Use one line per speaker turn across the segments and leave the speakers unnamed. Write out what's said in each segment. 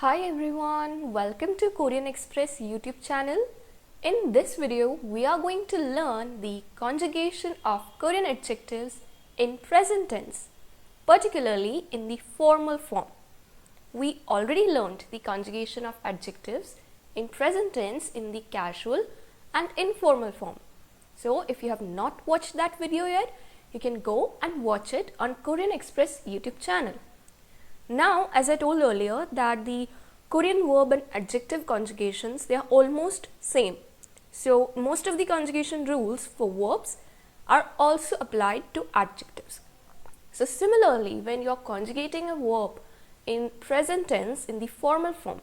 Hi everyone, welcome to Korean Express YouTube channel. In this video, we are going to learn the conjugation of Korean adjectives in present tense, particularly in the formal form. We already learned the conjugation of adjectives in present tense in the casual and informal form. So if you have not watched that video yet, you can go and watch it on Korean Express YouTube channel. Now, as I told earlier that the Korean verb and adjective conjugations, they are almost same. So, most of the conjugation rules for verbs are also applied to adjectives. So, similarly, when you are conjugating a verb in present tense in the formal form,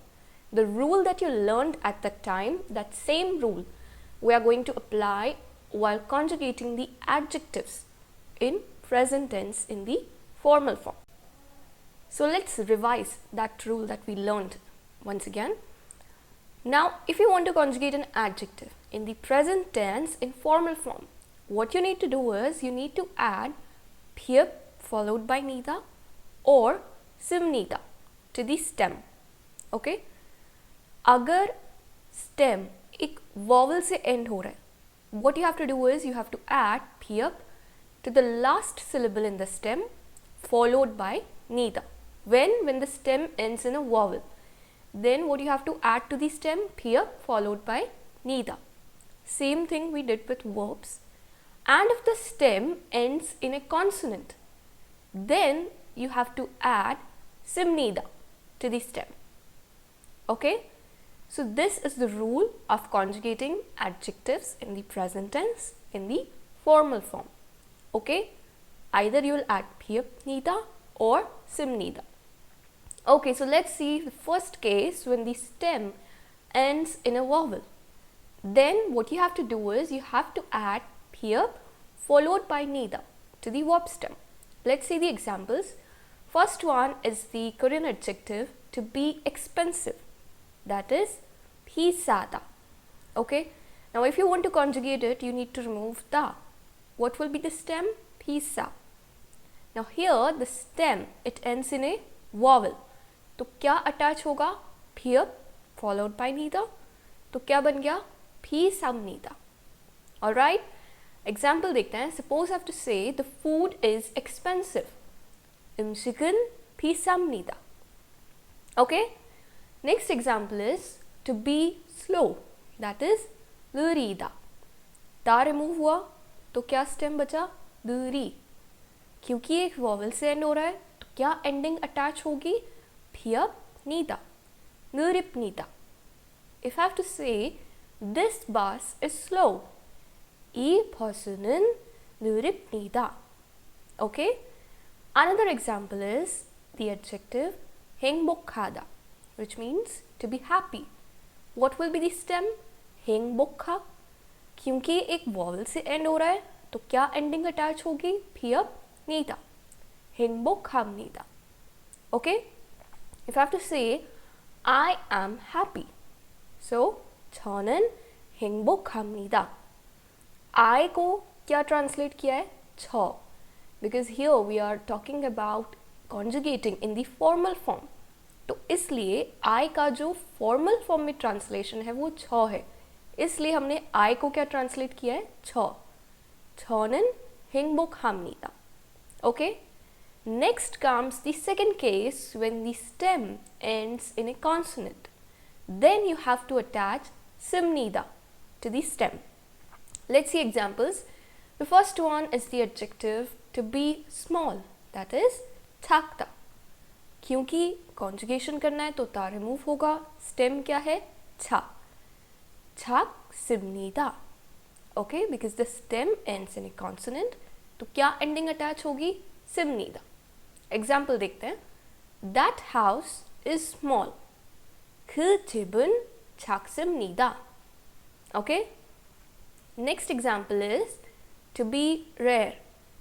the rule that you learned at that time, that same rule, we are going to apply while conjugating the adjectives in present tense in the formal form. So let's revise that rule that we learned once again. Now, if you want to conjugate an adjective in the present tense in formal form, what you need to do is you need to add phir followed by nida or simnida to the stem. Okay? अगर stem एक vowel से end हो रहा है, what you have to do is you have to add phir to the last syllable in the stem followed by nida. When the stem ends in a vowel, then what you have to add to the stem? Phir followed by nida. Same thing we did with verbs. And if the stem ends in a consonant, then you have to add simnida to the stem. Okay? So this is the rule of conjugating adjectives in the present tense in the formal form. Okay? Either you will add phir nida or simnida. Okay, so let's see the first case when the stem ends in a vowel. Then what you have to do is you have to add phir followed by nida to the verb stem. Let's see the examples. First one is the Korean adjective to be expensive, that is 비싸다. Okay, now if you want to conjugate it, you need to remove da. What will be the stem? 비싸. Now here the stem, it ends in a vowel. तो क्या attach होगा? phir followed by nida. तो क्या बन गया? phi sam nida. Alright? Example देखते हैं. Suppose I have to say the food is expensive. 음식은 비쌉니다. Okay? Next example is to be slow. That is 느리다. 다 remove हुआ तो क्या stem बचा? 느리. क्योंकि एक vowel से end हो रहा है तो क्या ending attach होगी? phir nida. 느립니다. If I have to say this bus is slow, 이 버스는 느립니다. Okay? Another example is the adjective 행복하다, which means to be happy. What will be the stem? 행복하. क्योंकि एक vowel से end हो रहा है तो क्या ending attach होगी? phir nida. 행복합니다. Okay? If I have to say I am happy, so 저는 행복합니다. I को क्या translate किया है? छ. Because here we are talking about conjugating in the formal form. तो इसलिए I का जो formal form में translation है वो छ है. इसलिए हमने I को क्या translate किया है? छ. 저는 행복합니다. Okay? Next comes the second case when the stem ends in a consonant. Then you have to attach simnida to the stem. Let's see examples. The first one is the adjective to be small, that is 작다. क्योंकि conjugation करना है तो ता remove होगा. Stem क्या है? 차. 작습니다. Okay, because the stem ends in a consonant. तो क्या ending attach होगी? simnida. Example देखते हैं. That house is small. 그 집은 작습니다. Okay? Next example is to be rare.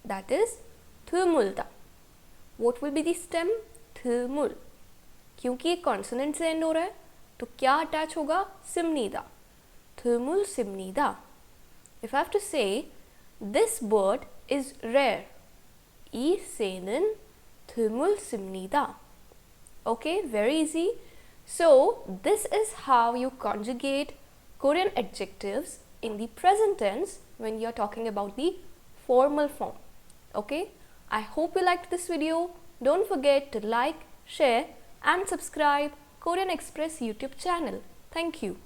That is 드물다. What will be the stem? 드물. क्योंकि एक consonant से end हो रहा है तो क्या attach होगा? simnida. 드물 simnida. If I have to say this bird is rare, 이 새는 드물습니다. Okay, very easy. So this is how you conjugate Korean adjectives in the present tense when you are talking about the formal form. Okay, I hope you liked this video. Don't forget to like, share and subscribe Korean Express YouTube channel. Thank you.